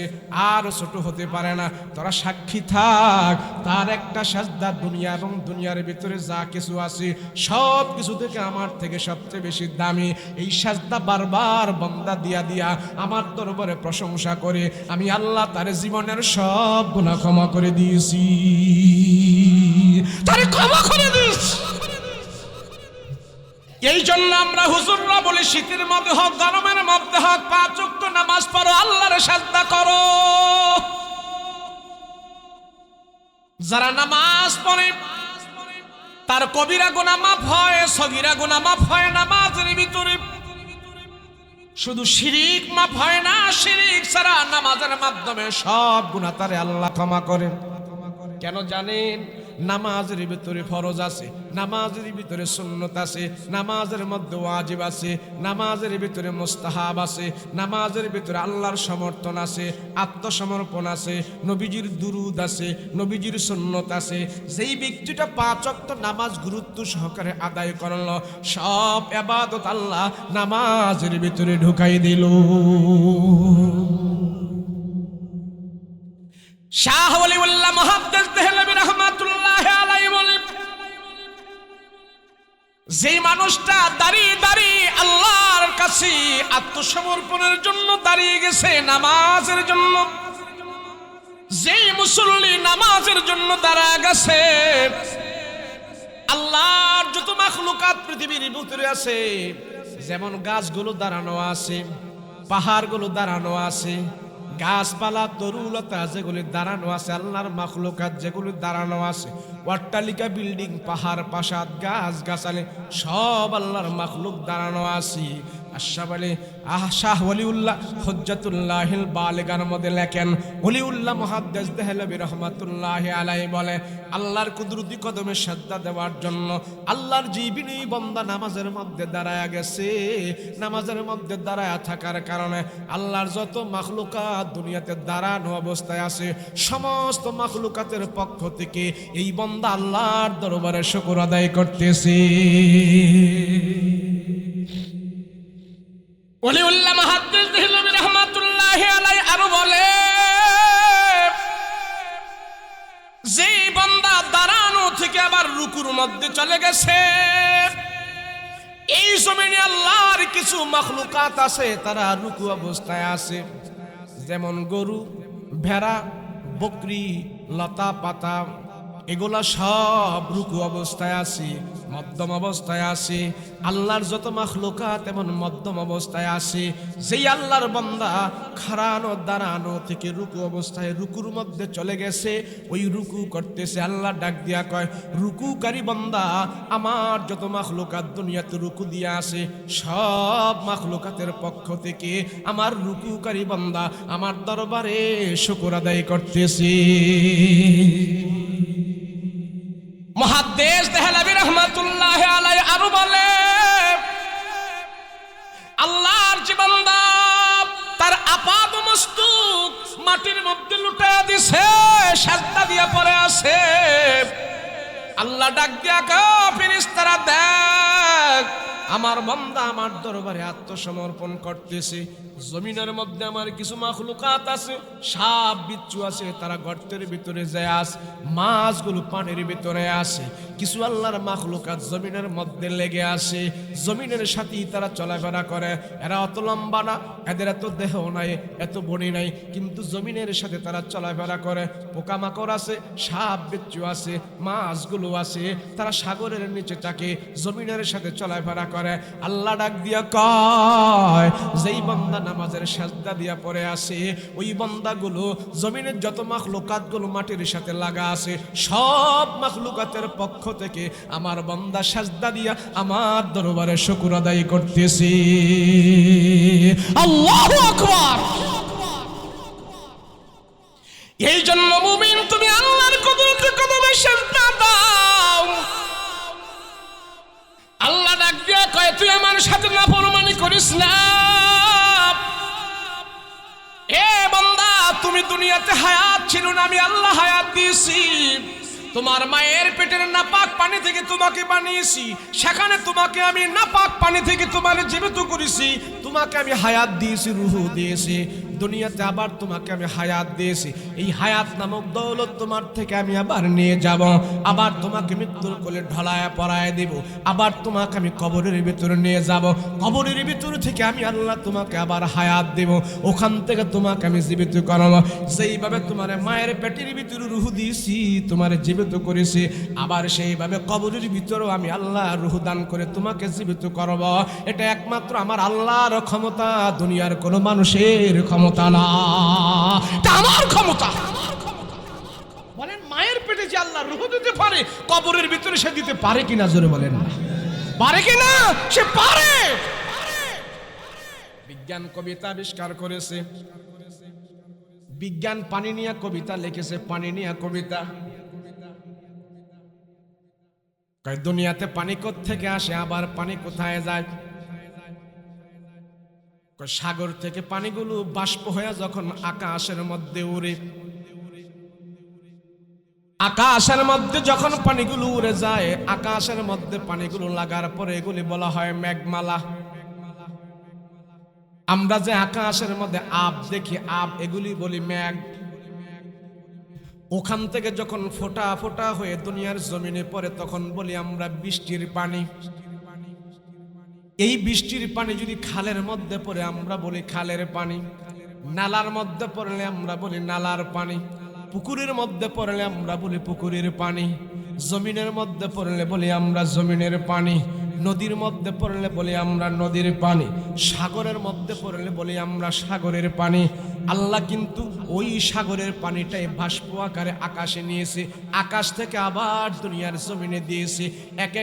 আর ছোট হতে পারে না। তোরা সাক্ষী থাক, তার একটা সাজদা দুনিয়া এবং দুনিয়ার ভিতরে যা কিছু আছে সব কিছু থেকে আমার থেকে সবচেয়ে বেশি দামি। এই সাজদা বারবার বান্দা দিয়া দিয়া আমার দরবারে প্রশংসা করে আমি আল্লাহ তার জীবনের সব গুনাহ ক্ষমা করে দিয়েছি, তারে ক্ষমা করে দিয়েছি। এই জন্য আমরা হুজুররা বলি, শীতের মধ্যে হোক গরমের মধ্যে হোক 5 ওয়াক্ত নামাজ পড়ো, আল্লাহর সাজদা করো। যারা নামাজ পড়ে তার কবিরা গুনাহ মাফ হয়, সগীরা গুনাহ মাফ হয় নামাজের ভিতরে। শুধু শিরিক মাফ হয় না, শিরিক ছাড়া নামাজের মাধ্যমে সব গুনাহ তারে আল্লাহ ক্ষমা করে। কেন জানেন? নামাজের ভিতরে ফরজ আছে, নামাজের ভিতরে সুন্নত আছে, নামাজের মধ্যে ওয়াজিব আছে, নামাজের ভিতরে মুস্তাহাব আছে, নামাজের ভিতরে আল্লাহর সমর্থন আছে, আত্মসমর্পণ আছে, নবীজির দুরুদ আছে, নবীজির সুন্নত আছে। যেই ব্যক্তিটা 5 ওয়াক্ত নামাজ গুরুত্ব সহকারে আদায় করলো, সব ইবাদত আল্লাহ নামাজের ভিতরে ঢুকাই দিল। শাহ ওলিউল্লাহ মুহাদ্দিস দেহলভী রাহমাতুল্লাহি আলাইহি বলেন, যে মানুষটা দাঁড়িয়ে দাঁড়িয়ে আল্লাহর কাছে আত্মসমর্পণের জন্য দাঁড়িয়ে গেছে নামাজের জন্য, যে মুসল্লি নামাজের জন্য দাঁড়ায় গেছে, আল্লাহর যত মাখলুকাত পৃথিবীর ভিতরে আছে, যেমন গাছগুলো দাঁড়ানো আছে, পাহাড়গুলো দাঁড়ানো আছে, গাছপালা তরুলতা যেগুলি দাঁড়ানো আছে, আল্লাহর মাখলুকাত যেগুলি দাঁড়ানো আছে, অট্টালিকা বিল্ডিং পাহাড় প্রাসাদ গাছ গাছালি সব আল্লাহর মাখলুক দাঁড়ানো আছে। শাহ ওলিউল্লাহ হুজ্জাতুল্লাহিল বালিগার মধ্যে লেখেন, ওলিউল্লাহ মুহাদ্দিস দেহলভী রাহমাতুল্লাহি আলাইহি বলে, আল্লাহর কুদরতি কদমে সাজদা দেওয়ার জন্য আল্লাহর জীবিনী বান্দা নামাজের মধ্যে দাঁড়ায়া গেছে। নামাজের মধ্যে দাঁড়ায়া থাকার কারণে আল্লাহর যত মাখলুকাত দুনিয়াতে দাঁড়ানো অবস্থায় আছে, সমস্ত মাখলুকাতের পক্ষ থেকে এই বান্দা আল্লাহর দরবারে শুকর আদায় করতেছে। ওলিউল্লাহ মুহাদ্দিস দেহলভী রাহমাতুল্লাহি আলাইহি আরো বলে, যে বান্দা দাঁড়ানো থেকে আবার রুকুর মধ্যে চলে গেছে, এই জমিনে আল্লাহর কিছু মাখলুকাত আছে তারা রুকু অবস্থায় আছে, যেমন গরু, ভেড়া, বকরি, লতা পাতা, এগুলা সব রুকু অবস্থায় আছে, মধ্যম অবস্থায় আছে। আল্লাহর যত মাখলুকাত এমন মধ্যম অবস্থায় আছে। যেই আল্লাহর বান্দা খাড়ানো দাঁড়ানো থেকে রুকু অবস্থায় রুকুর মধ্যে চলে গেছে, ওই রুকু করতেছে, আল্লাহ ডাক দিয়া কয়, রুকুকারী বান্দা আমার যত মাখলুকাত দুনিয়াতে রুকু দিয়া আছে, সব মাখলুকাতের পক্ষ থেকে আমার রুকুকারী বান্দা আমার দরবারে শুকর আদায় করতেছে। মুহাদ্দিস দেহলভী রাহমাতুল্লাহ আলাইহি আরো বলে, আল্লাহর যে বান্দা তার আপাদ মস্তক মাটির মধ্যে লুটায়া দিছে, সাজদা দিয়া পড়ে আছে, আল্লাহ ডাক দিয়া কয়, ফেরেশতারা দেখ আমার বান্দা আমার দরবারে আত্মসমর্পণ করতেছে। জমিনের মধ্যে আমার কিছু মাখলুকাত আছে, সাপ বিচ্ছু আছে, তারা গর্তের ভিতরে যায় আছে, মাছগুলো পানির ভিতরে আছে। কিছু আল্লাহর মাখলুকাত জমিনের মধ্যে লেগে আসে, জমিনের সাথেই তারা চলাফেরা করে। এরা অত লম্বা না, এদের এত দেহ নাই, এত বডি নাই, কিন্তু জমিনের সাথে তারা চলাফেরা করে। পোকামাকড় আছে, সাপ বিচ্ছু আছে, মাছগুলো আছে, তারা সাগরের নিচে থাকে, জমিনের সাথে চলাফেরা করে। আল্লাহ ডাক দিয়া কয়, যেই বান্দা নামাজের সাজদা দিয়া পড়ে আছে, ওই বান্দাগুলো জমিনের যত মাখলুকাতগুলো মাটির সাথে লাগা আছে, সব মাখলুকাতের পক্ষ থেকে আমার বান্দা সাজদা দিয়া আমার দরবারে শুকর আদায় করতেছে। আল্লাহু আকবার। এই জন্য মুমিন তুমি আল্লাহর কুদরতে কদমে সাজদা দাও। আল্লাহ ডাক দিয়া কয়, তুই আমার সাথে নাফরমানি করিস না। এ বান্দা, তুমি দুনিয়াতে হায়াত ছিল না, আমি আল্লাহ হায়াত দিয়েছি। তোমার মায়ের পেটের নাপাক পানি থেকে তোমাকে বানিয়েছি, সেখানে তোমাকে আমি নাপাক পানি থেকে তোমার জীবিত করেছি, তোমাকে আমি হায়াত দিয়েছি, রূহ দিয়েছি। দুনিয়াতে আবার তোমাকে আমি হায়াত দিয়েছি, এই হায়াত নামক দৌলত তোমার থেকে আমি আবার নিয়ে যাব, আবার তোমাকে মৃত্যুর কোলে ঢলায় পড়ায় দেব, আবার তোমাকে আমি কবরের ভিতরে নিয়ে যাব, কবরের ভিতর থেকে আমি আল্লাহ তোমাকে আবার হায়াত দেব, ওখান থেকে তোমাকে আমি জীবিত করাবো। যেইভাবে তোমার মায়ের পেটের ভিতরে রূহ দিয়েছি, তোমার জীবিত করেছি, আবার সেইভাবে কবরের ভিতরেও আমি আল্লাহ রূহ দান করে তোমাকে জীবিত করব। এটা একমাত্র আমার আল্লাহর ক্ষমতা, দুনিয়ার কোনো মানুষের ক্ষমতা না, এটা আমার ক্ষমতা। বলেন, মায়ের পেটে যে আল্লাহ রূহ দিতে পারে, কবরের ভিতরে সে দিতে পারে কিনা? জোরে বলেন, পারে কিনা? সে পারে। বিজ্ঞান কবিতা আবিষ্কার করেছে, বিজ্ঞান পানি নিয়ে কবিতা লিখেছে, পানি নিয়ে কবিতা। দুনিয়াতে পানি কোত্থেকে আসে, আবার পানি কোথায় যায়? সাগর থেকে পানিগুলো বাষ্প হয়ে যখন আকাশের মধ্যে উড়ে, আকাশের মধ্যে যখন পানিগুলো উড়ে যায়, আকাশের মধ্যে পানিগুলো লাগার পরে এগুলি বলা হয় মেঘমালা। আমরা যে আকাশের মধ্যে আব দেখি, আব, এগুলি বলি মেঘ। ওখান থেকে যখন ফোঁটা ফোঁটা হয়ে দুনিয়ার জমিনে পড়ে, তখন বলি আমরা বৃষ্টির পানি। এই বৃষ্টির পানি যদি খালের মধ্যে পড়ে, আমরা বলি খালের পানি। নালার মধ্যে পড়লে আমরা বলি নালার পানি। পুকুরের মধ্যে পড়লে আমরা বলি পুকুরের পানি। জমিনের মধ্যে পড়লে বলি আমরা জমিনের পানি। নদীর মধ্যে পড়লে বলি আমরা নদীর পানি। সাগরের মধ্যে পড়লে বলি আমরা সাগরের পানি। আল্লাহ কিন্তু ওই সাগরের পানিটাই বাষ্প আকারে আকাশে নিয়েছে, আকাশ থেকে আবার দুনিয়ার জমিনে দিয়েছে। এক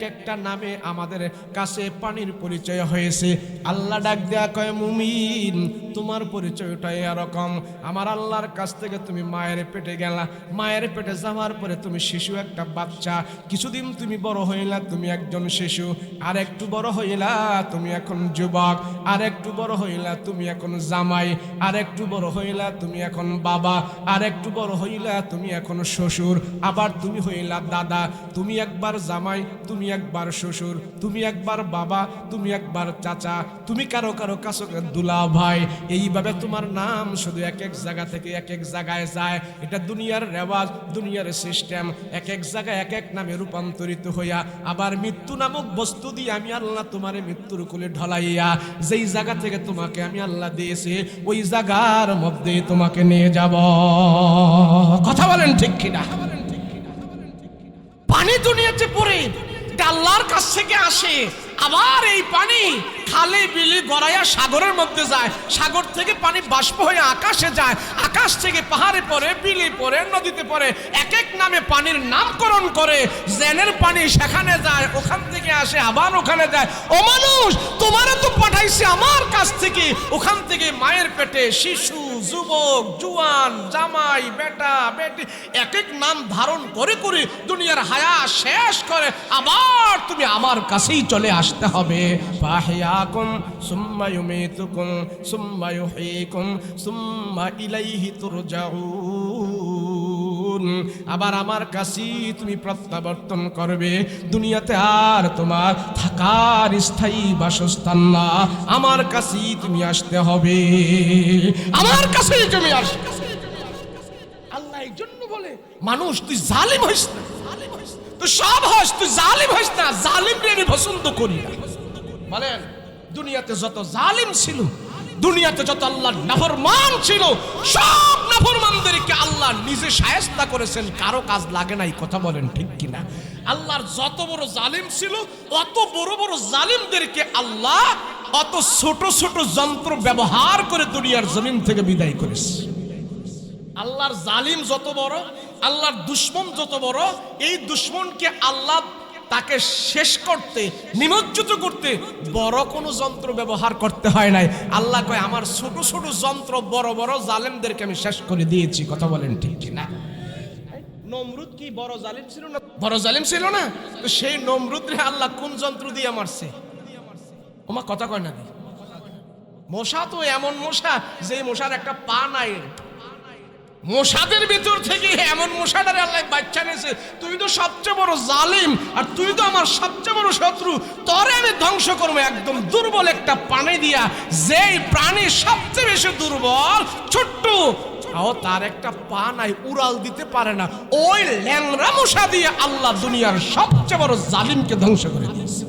একটা নামে আমাদের কাছে পানির পরিচয় হয়েছে। আল্লাহ ডাক দেয়া কয়, মুমিন তোমার পরিচয়টা এরকম। আমার আল্লাহর কাছ থেকে তুমি মায়ের পেটে গেলা, মায়ের পেটে যাওয়ার পরে তুমি শিশু, একটা বাচ্চা, কিছুদিন তুমি বড় হইলা, তুমি একজন শিশু, আর একটু বড় হইলা তুমি এখন যুবক, আর একটু বড় হইলা তুমি এখন জামাই, আর একটু বড় হইলা তুমি এখন বাবা, আর একটু বড় হইলা তুমি এখন শ্বশুর, আবার তুমি হইলা দাদা। তুমি একবার জামাই, তুমি একবার শ্বশুর, তুমি একবার বাবা, তুমি একবার চাচা, তুমি কারো কারো কাছে দুলা ভাই। এইভাবে তোমার নাম শুধু এক এক জায়গা থেকে এক এক জায়গায় যায়। এটা দুনিয়ার রেওয়াজ, দুনিয়ার সিস্টেম। এক এক জায়গায় এক এক নামে রূপান্তরিত হইয়া আবার মৃত্যু নামক বস্তু দিয়ে আমি আল্লাহ তোমার মৃত্যুর কোলে ঢলাইয়া যেই জায়গা থেকে তোমাকে আমি আল্লাহ দিয়েছি, ওই জায়গার মধ্যে তোমাকে নিয়ে যাব। কথা বলেন ঠিক কিনা? দুনিয়াতে পড়ে আল্লাহর কাছ থেকে আসে, আবার এই পানি খালে বিলে গড়াইয়া সাগরের মধ্যে যায়, সাগর থেকে পানি বাষ্প হয়ে আকাশে যায়, আকাশ থেকে পাহাড়ে পড়ে, বিলে পড়ে, নদীতে পড়ে, এক এক নামে পানির নামকরণ করে। জেনের পানি সেখানে যায়, ওখান থেকে আসে আবার ওখানে যায়। ও মানুষ, তোমারও তো পাঠাইছে আমার কাছ থেকে, ওখান থেকে মায়ের পেটে শিশু, যুবক, জুয়ান, জামাই, বেটা, বেটি এক এক নাম ধারণ করে করে দুনিয়ার হায়া শেষ করে আবার তুমি আমার কাছেই চলে আসতে হবে। ফাহিয়াকুম সুম্মা ইউমিতুকুম সুম্মা ইউহয়িকুম সুম্মা ইলাইহি তুরজাউন। আবার আমার কাছেই তুমি প্রত্যাবর্তন করবে, দুনিয়াতে আর তোমার থাকার স্থায়ী বাসস্থান না, আমার কাছেই তুমি আসতে হবে, আমার কাছেই তুমি আসবে। আল্লাহ এই জন্য বলে, মানুষ তুই জালিম হইস না, তুই সব হস, তুই জালিম হইস না, জালিমকে আমি পছন্দ করি না। বলেন, দুনিয়াতে যত জালিম ছিল, দুনিয়াতে যত আল্লাহর নাফরমান ছিল, সব নাফরমানদেরকে আল্লাহ নিজে শায়েস্তা করেছেন, কারো কাজ লাগে নাই। কথা বলেন ঠিক কিনা? আল্লাহর যত বড় জালিম ছিল, অত বড় বড় জালিমদেরকে আল্লাহ অত ছোট ছোট যন্ত্র ব্যবহার করে দুনিয়ার জমিন থেকে বিদায় করেছে। আল্লাহর জালিম যত বড়, আল্লাহর দুশ্মন যত বড়, এই দুশ্মনকে আল্লাহ তাকে শেষ করতে, নিমজ্জিত করতে বড় কোনো যন্ত্র ব্যবহার করতে হয় নাই। আল্লাহ কয়, আমার ছোট ছোট যন্ত্র বড় বড় জালেমদেরকে আমি শেষ করে দিয়েছি। কথা বলেন ঠিক না? নমরুদ কি বড় জালিম ছিল না? বড় জালিম ছিল না? তো সেই নমরুদরে আল্লাহ কোন যন্ত্র দিয়ে মারছে? ওমা কথা কয় না? মশা তো এমন মশা, যে মশার একটা পা নাই, মশাদের ভিতর থেকে এমন মশাটারে আল্লাহ বাচ্চা নিয়েছে। তুই তো সবচেয়ে বড় জালিম, আর তুই তো আমার সবচেয়ে বড় শত্রু, তোরে আমি ধ্বংস করবো একদম দুর্বল একটা পানি দিয়া। যেই প্রাণী সবচেয়ে বেশি দুর্বল, ছোট্ট, ও তার একটা পা নাই, উড়াল দিতে পারে না, ওই ল্যাংড়া মশা দিয়ে আল্লাহ দুনিয়ার সবচেয়ে বড় জালিমকে ধ্বংস করে দিয়েছে।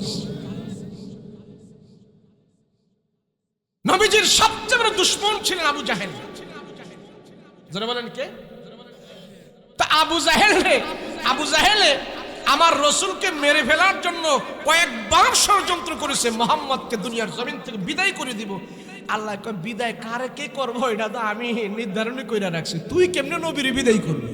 নবীজির সবচেয়ে বড় দুশ্মন ছিলেন আবু জাহেল। যারা বলেন কে? তা আবু জাহেলে আমার রসুলকে মেরে ফেলার জন্য কয়েকবার ষড়যন্ত্র করেছে, মুহাম্মদকে দুনিয়ার জমিন থেকে বিদায় করে দিব। আল্লাহ কয়, বিদায় কারে কে করবো এটা তো আমি নির্ধারণ করে রাখছি, তুই কেমনে নবীর বিদায় করবি?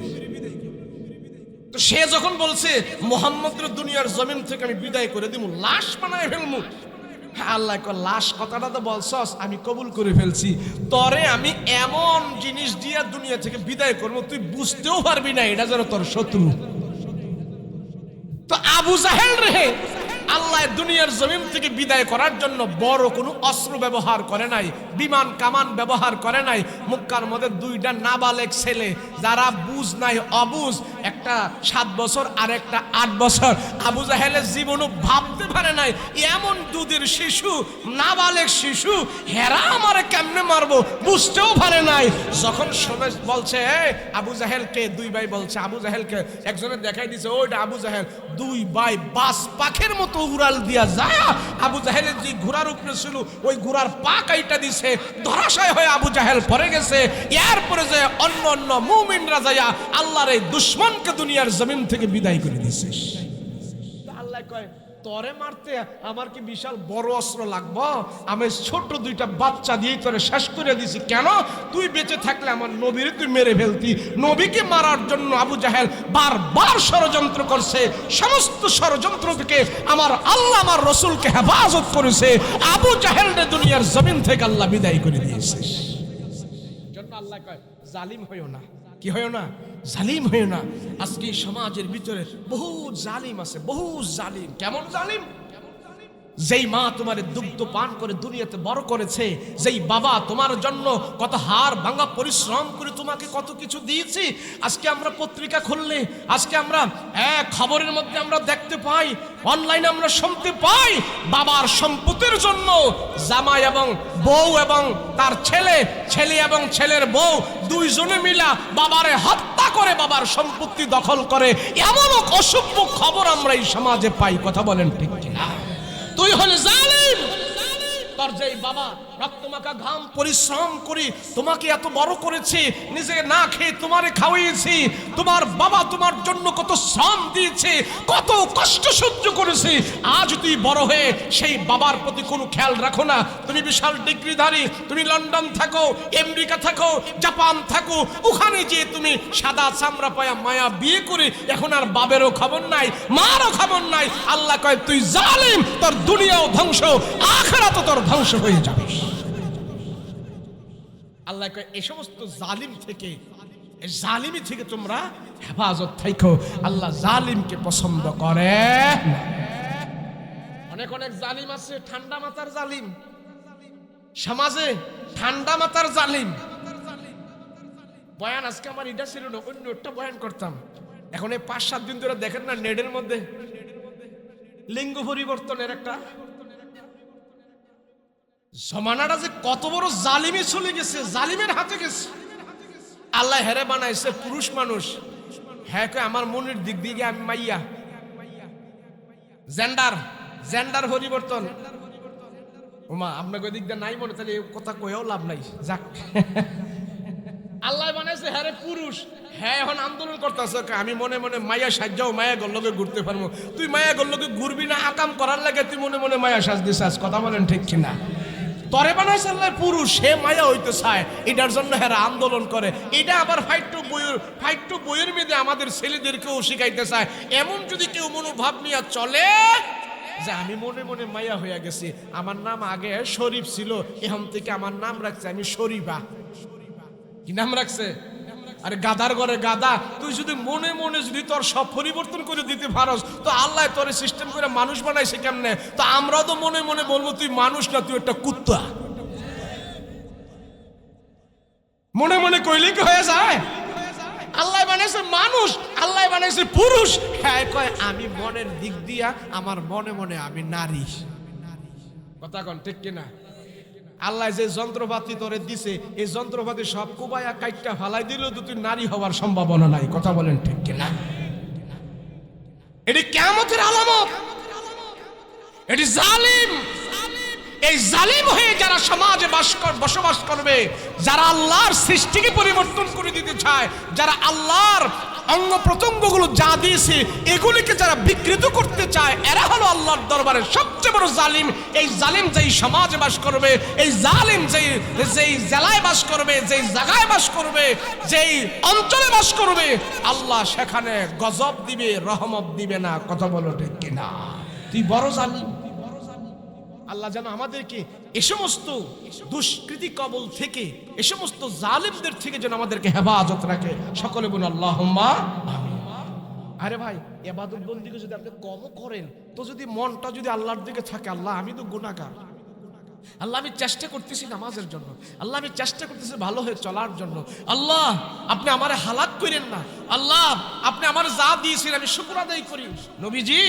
তো সে যখন বলছে মুহাম্মদের দুনিয়ার জমিন থেকে আমি বিদায় করে দিব, লাশ বানায় ফেলবো, আল্লাহ কয়, লাশ কথাটা তো বলছস, আমি কবুল করে ফেলছি, তরে আমি এমন জিনিস দিয়ে দুনিয়া থেকে বিদায় করবো তুই বুঝতেও পারবি না এটা যেন তোর শত্রু। তো আবু জাহেল রে আল্লাহ দুনিয়ার জমিন থেকে বিদায় করার জন্য বড় কোনো অস্ত্র ব্যবহার করে নাই, বিমান কামান ব্যবহার করে নাই। মক্কার মধ্যে দুইটা নাবালেগ ছেলে, যারা বুঝ নাই অবুঝ, একটা 7 বছর আর একটা 8 বছর। আবু জাহেলের জীবনও ভাবতে পারে নাই এমন দুধের শিশু, নাবালেগ শিশু, হেরা আমারে কেমনে মারবো বুঝতেও পারে নাই। যখন শুনে বলছে আবু জাহেলকে, দুই ভাই বলছে আবু জাহেলকে, একজনে দেখাই দিছে ওইটা আবু জাহেল, দুই ভাই বাস পাখের মতো উড়াল দিয়া যায় আবু জাহেলের যে ঘোড়ার উপরে ছিল ওই ঘোড়ার পা কাইটা দিছে, ধরাশায় হয়ে আবু জাহেল পড়ে গেছে। এরপরে যে অন্য অন্য মুমিনরা যায়া আল্লাহর এই দুশমনকে দুনিয়ার জমিন থেকে বিদায় করে দিছে। আল্লাহ কয়, তরে মারতে আমার কি বিশাল বড় অস্ত্র লাগবো? আমি ছোট দুইটা বাচ্চা দিয়ে তোরে শেষ করে দিছি। কেন? তুই বেঁচে থাকলে আমার নবীরে তুই মেরে ফেলতি। নবীকে মারার জন্য আবু জাহেল বারবার ষড়যন্ত্র করছে, সমস্ত ষড়যন্ত্র থেকে আমার আল্লাহ আমার রসুলকে হেফাজত করেছে। আবু জাহেলকে দুনিয়ার জমিন থেকে আল্লাহ বিদায় করে দিয়েছে। জন্য আল্লাহ কয়, জালিম হইও না। কি হইও না? জালিম হইও না। আজকে সমাজের ভিতরে বহু জালিম আছে, বহু জালিম। কেমন জালিম? যেই মা তোমার দুগ্ধ পান করে দুনিয়াতে বড় করেছে, যেই বাবা তোমার জন্য কত হাড় ভাঙা পরিশ্রম করে তোমাকে কত কিছু দিয়েছি, আজকে আমরা পত্রিকা খুললে, আজকে আমরা খবরের মধ্যে আমরা দেখতে পাই, অনলাইনে আমরা শুনতে পাই, বাবার সম্পত্তির জন্য জামাই এবং বউ এবং তার ছেলে, ছেলে এবং ছেলের বউ দুইজনে মিলা বাবারে হত্যা করে বাবার সম্পত্তি দখল করে। এমন অসভ্য খবর আমরা এই সমাজে পাই। কথা বলেন ঠিক কিনা? তুই হলে জালিম, তোর যেই বাবা রক্তমাখা ঘাম পরিশ্রম করি তোমাকে এত বড় করেছি, নিজে না খেয়ে তোমারে খাওয়িয়েছি, তোমার বাবা তোমার জন্য কত শ্রম দিয়েছে, কত কষ্ট সহ্য করেছে, আজ তুই বড় হয়ে সেই বাবার প্রতি কোনো খেয়াল রাখো না। তুমি বিশাল ডিগ্রিধারী, তুমি লন্ডন থাকো, আমেরিকা থাকো, জাপান থাকো, ওখানে যে তুমি সাদা চামড়া পায়া মায়া বিয়ে করে এখন আর বাবেরও খবর নাই, মারও খবর নাই। আল্লাহ কয় তুই জালিম, তোর দুনিয়াও ধ্বংস, আখিরাতও তোর ধ্বংস হয়ে যাবে। আল্লাহ কয় এই সমস্ত জালিম থেকে, এই জালিমি থেকে তোমরা হেফাজত থাকো। আল্লাহ জালিমকে পছন্দ করে। অনেক অনেক জালিম আছে, ঠান্ডা মাথার জালিম, সমাজে ঠান্ডা মাথার জালিম। বয়ান আজকে আমার এটা ছিল না, অন্য একটা বয়ান করতাম। এখন এই 5-7 দিন ধরে দেখেন না নেটের মধ্যে লিঙ্গ পরিবর্তনের একটা জমানাটা যে কত বড় জালিমে চলে গেছে, জালিমের হাতে গেছে। আল্লাহ হেরে বানাইছে পুরুষ মানুষ, হ্যাঁ কয় আমার মনের দিক দিকে আমি মাইয়া, জেন্ডার পরিবর্তন। ওমা আপনাকে দিক দিয়ে নাই মনে, তাহলে কথা কয়েও লাভ নাই, যাক। আল্লাহ বানাইছে হ্যাঁ রে পুরুষ, হ্যাঁ এখন আন্দোলন করতেছে আমি মনে মনে মায়া সাজাও, মায়া গল্লকে ঘুরতে পারবো। তুই মায়া গল্লকে ঘুরবি না, আকাম করার লাগে তুই মনে মনে মায়া সাজ দিস। কথা বলেন ঠিক কিনা? তরে বানাইছে আল্লাহ পুরুষ, সে মায়া হইতে চায়, এটার জন্য হ্যাঁ আন্দোলন করে। এটা আবার ফাইট টু বইয়ের মেয়েদের আমাদের ছেলেদেরকেও শিখাইতে চায়। এমন যদি কেউ মনোভাব নিয়ে চলে যে আমি মনে মনে মায়া হইয়া গেছি, আমার নাম আগে শরীফ ছিল, এখন থেকে আমার নাম রাখছে আমি শরীফা। কি নাম রাখছে? আরে গাদার ঘরে গাদা। তুই যদি মনে মনে যদি তোর সব পরিবর্তন করে দিতে পারস, তো আল্লাহ তোর সিস্টেম করে মানুষ বানাইছে কেমনে? তো আমরাও তো মনে মনে বলবো তুই মানুষ না, তুই একটা কুত্তা। মনে মনে কইলে কি হয়ে যায়? আল্লাহ বানাইছে মানুষ, আল্লাহ বানাইছে পুরুষ। হ্যাঁ কয় আমি মনের দিক দিয়া আমার মনে মনে আমি নারী। কথা কন ঠিক কিনা? আল্লাহ যে যন্ত্রপাতি তোরে দিছে, এই যন্ত্রপাতি সব কুবায়া কাইটটা ফালাই দিলেও তো তুই নারী হওয়ার সম্ভাবনা নাই। কথা বলেন ঠিক কিনা? এটি কিয়ামতের আলামত, এটি জালিম। এই জালিম হয়ে যারা সমাজে বসবাস করবে, যারা আল্লাহর সৃষ্টিকে পরিবর্তন করে দিতে চায়, যারা আল্লাহর অঙ্গ প্রত্যঙ্গগুলো যা দিয়েছে এগুলিকে যারা বিকৃত করতে চায়, এরা হলো আল্লাহর দরবারে সবচেয়ে বড় জালিম। এই জালিম যেই সমাজে বাস করবে, এই জালিম যেই জেলায় বাস করবে, যেই জায়গায় বাস করবে, যেই অঞ্চলে বাস করবে, আল্লাহ সেখানে গজব দিবে, রহমত দিবে না। কথা বলো ঠিক কিনা? তুই বড় জালিম। আল্লাহ যেন আমাদেরকে এ সমস্ত দুষ্কৃতি কবল থেকে, এ সমস্ত জালিমদের থেকে যেন আমাদেরকে হেফাজত রাখে। সকলে বলুন আল্লাহুম্মা আমিন। আরে ভাই, ইবাদত বন্দেগী যদি আপনি কম করেন, তো যদি মনটা যদি আল্লাহর দিকে থাকে, আল্লাহ আমি তো গুনাহগার, আল্লাহ আমি চেষ্টা করতেছি নামাজের জন্য, আল্লাহ আমি চেষ্টা করতেছি ভালো হয়ে চলার জন্য, আল্লাহ আপনি আমারে হালাক করেন না, আল্লাহ আপনি আমার যা দিয়েছেন আমি শুকর আদায় করি। নবীজি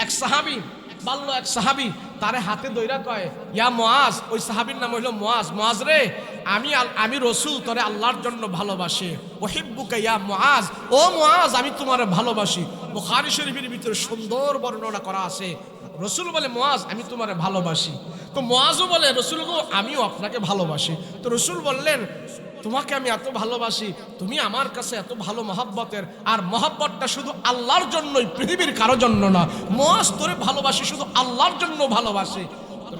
এক সাহাবী বাল্য, এক সাহাবী তারে হাতে দইরা কয় ইয়া মুআজ, ওই সাহাবীর নাম হইল মুআজ। মুআজ রে, আমি রাসূল তোরে আল্লাহর জন্য ভালোবাসি। উহিব্বুকা ইয়া মুআজ, ও মুআজ আমি তোমারে ভালোবাসি। বুখারী শরীফের ভিতরে সুন্দর বর্ণনা করা আছে। রাসূল বলে মুআজ আমি তোমারে ভালোবাসি। তো মুআজও বলে রাসূল গো আমিও আপনাকে ভালোবাসি। তো রাসূল বললেন তোমাকে আমি এত ভালোবাসি, তুমি আমার কাছে এত ভালো মহব্বতের, আর মহব্বতটা শুধু আল্লাহর জন্যই, পৃথিবীর কারোর জন্য না। মুআজ তোরে ভালোবাসি শুধু আল্লাহর জন্য ভালোবাসি।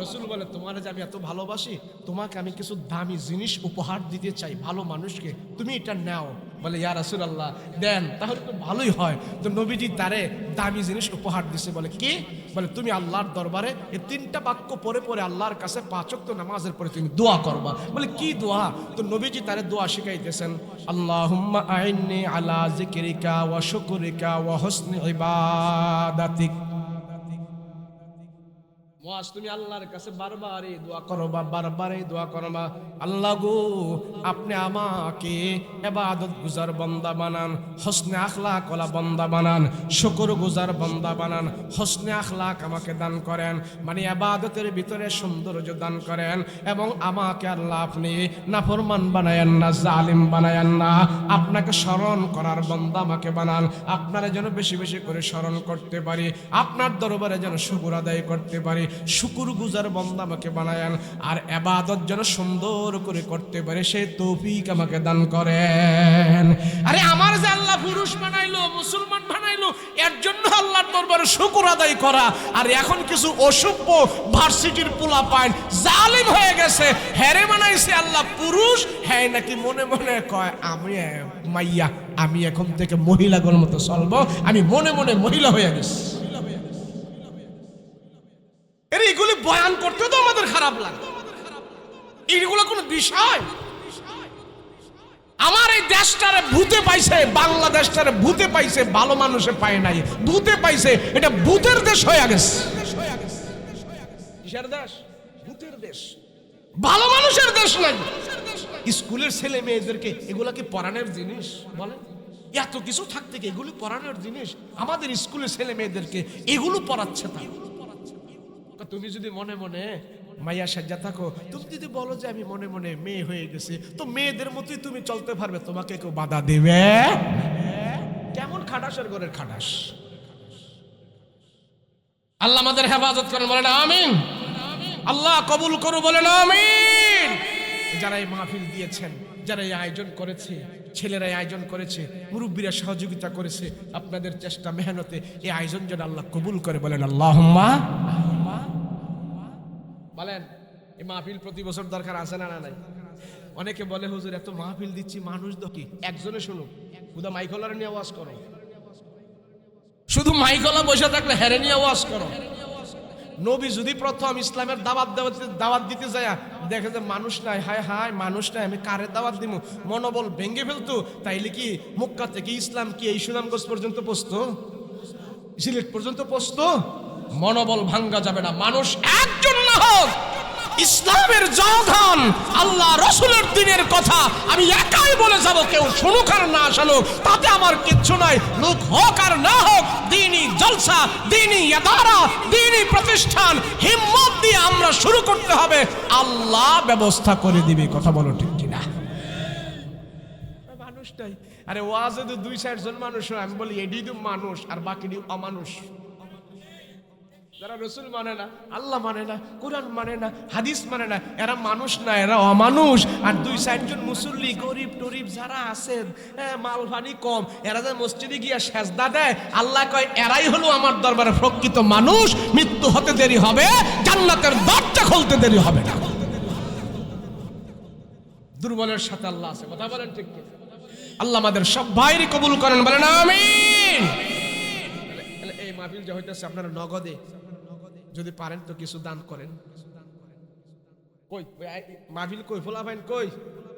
রাসূল বলে তোমারে যে আমি এত ভালোবাসি, তোমাকে আমি কিছু দামি জিনিস উপহার দিতে চাই, ভালো মানুষকে, তুমি এটা নাও। বলে ইয়া রাসূলুল্লাহ দেন, তাহলে তো ভালোই হয়। তো নবীজি তারে দামি জিনিস উপহার দিছে। বলে কি? বলে তুমি আল্লাহর দরবারে এই 3টা বাক্য পরে পরে আল্লাহর কাছে 5 ওয়াক্ত নামাজের পরে তুমি দোয়া করবা। বলে কি দোয়া? তো নবীজি তারে দোয়া শিখাইতেছেন, আল্লাহুম্মা আইন্নি আলা যিকরিকা ওয়া শুকরিকা ওয়া হুসনি ইবাদাতিক। মুআজ তুমি আল্লাহর কাছে বারবারই দোয়া করবা, বারবারই দোয়া করবা, আল্লাহ গো আপনি আমাকে ইবাদত গুজার বান্দা বানান, হসনে আখলাক ওয়ালা বান্দা বানান, শুকর গুজার বান্দা বানান, হসনে আখলাক আমাকে দান করেন, মানে ইবাদতের ভিতরে সৌন্দর্য দান করেন, এবং আমাকে আল্লাহ আপনি নাফরমান বানায়েন না, জালিম বানায়েন না, আপনাকে স্মরণ করার বান্দা আমাকে বানান, আপনারা যেন বেশি বেশি করে স্মরণ করতে পারি, আপনার দরবারে যেন শুকর আদায় করতে পারি, শুকরগুজার বান্দা আমাকে বানায়েন, আর ইবাদত যেন সুন্দর করে করতে পারে সেই তৌফিক আমাকে দান করেন। আরে আমার যে আল্লাহ পুরুষ বানাইলো, মুসলমান বানাইলো, এর জন্য আল্লাহর দরবারে শুকর আদায় করা। আর এখন কিছু অসভ্য ভার্সিটির পোলা পায় জালিম হয়ে গেছে, হেরে বানাইছে আল্লাহ পুরুষ, হ্যাঁ নাকি মনে মনে কয় আমি মাইয়া, আমি এখন থেকে মহিলাগুলোর মতো চলবো, আমি মনে মনে মহিলা হয়ে গেছি। এইগুলি বয়ান করতে তো আমাদের খারাপ লাগে, এইগুলো কোনো বিষয়? আমার এই দেশটারে ভূতে পাইছে, বাংলাদেশটারে ভূতে পাইছে, ভালো মানুষে পায় নাই, ভূতে পাইছে, এটা ভূতের দেশ হয়ে গেছে। কিসের দেশ? ভূতের দেশ, ভালো মানুষের দেশ নাই। স্কুলের ছেলে মেয়েদেরকে এগুলা কি পড়ানোর জিনিস? বলেন, এত কিছু থাকতে কি এগুলো পড়ানোর জিনিস? আমাদের স্কুলের ছেলে মেয়েদেরকে এগুলো পড়াচ্ছে। তা তুমি যদি মনে মনে মাইয়া সাজ্জা থাকো, তুমি যদি বলো যে আমি মনে মনে মেয়ে হয়ে গেছি, তো মেয়েদের মতোই তুমি চলতে পারবে, তোমাকে কেউ বাধা দেবে? কেমন খাটাসের ঘরের খাটাস। আল্লাহ আমাদের হেফাজত করেন, বলেন আমিন। আল্লাহ কবুল করো, বলেন আমিন। যারা এই মাহফিল দিয়েছেন, যারা এই আয়োজন করেছে, ছেলেরা আয়োজন করেছে, মুরব্বীরা সহযোগিতা করেছে, আপনাদের চেষ্টা মেহনতে এই আয়োজন যেন আল্লাহ কবুল করে, বলেন আল্লাহুম্মা। বলেন, এই মাহফিল প্রতি বছর দরকার আছে না নাই? অনেকে বলে হুজুর এত মাহফিল দিচ্ছি, মানুষ দেখি একজনে শুনুক, শুধু মাইকলার নিয়ে ওয়াজ করো, শুধু মাইকলা বসে থাকলে হেরে নিয়ে ওয়াজ করো। নবী যদি প্রথম ইসলামের দাওয়াত দিতে যায়, দেখে যে মানুষ নাই, হায় হায় মানুষ নাই, আমি কারে দাওয়াত দিব, মনোবল ভেঙে ফেলতো। তাইলে কি মক্কা থেকে ইসলাম কি এই সুনামগঞ্জ পর্যন্ত পৌঁছতো, সিলেট পর্যন্ত পৌঁছতো? মনোবল ভাঙ্গা যাবে না। মানুষ একজন না হোক, ইসলামের জয়গান, আল্লাহ রসুলের দিনের কথা আমি একাই বলে যাব, কেউ শুনুক আর না শুনুক তাতে আমার কিচ্ছু নাই। লোক হোক আর না হোক, দ্বীনি জলসা, দ্বীনি ইদারা, দ্বীনি প্রতিষ্ঠান হিম্মত দিয়ে আমরা শুরু করতে হবে, আল্লাহ ব্যবস্থা করে দিবে। কথা বলো ঠিক কিনা? মানুষটাই, আরে ওয়াজে তো 2-4 জন মানুষ হয়, আমি বলি এডি তো মানুষ আর বাকি অমানুষ। যারা রসুল মানে না, আল্লাহ মানে না, কোরআন মানে না, হাদিস মানে না, এরা মানুষ না, এরা অমানুষ। আর 2-4 জন মুসল্লি গরিব টরিব যারা আছেন, মালভানি কম, এরা যে মসজিদে গিয়া সেজদা দেয়, আল্লাহ কয় এরাই হলো আমার দরবারে প্রকৃত মানুষ। মৃত্যু হতে দেরি হবে, জান্নাতের দরজা খুলতে দেরি হবে না। দুর্বলের সাথে আল্লাহ আছে, কথা বলেন ঠিক কি? আল্লাহ আমাদের সব ভাইরই কবুল করেন, বলেন আমিন। এই মাহফিল যে হইতেছে, আপনারা নগদে যদি পারেন তো কিছু দান করেন। কই মাহফিল কই, ফোলা ভাইন কই?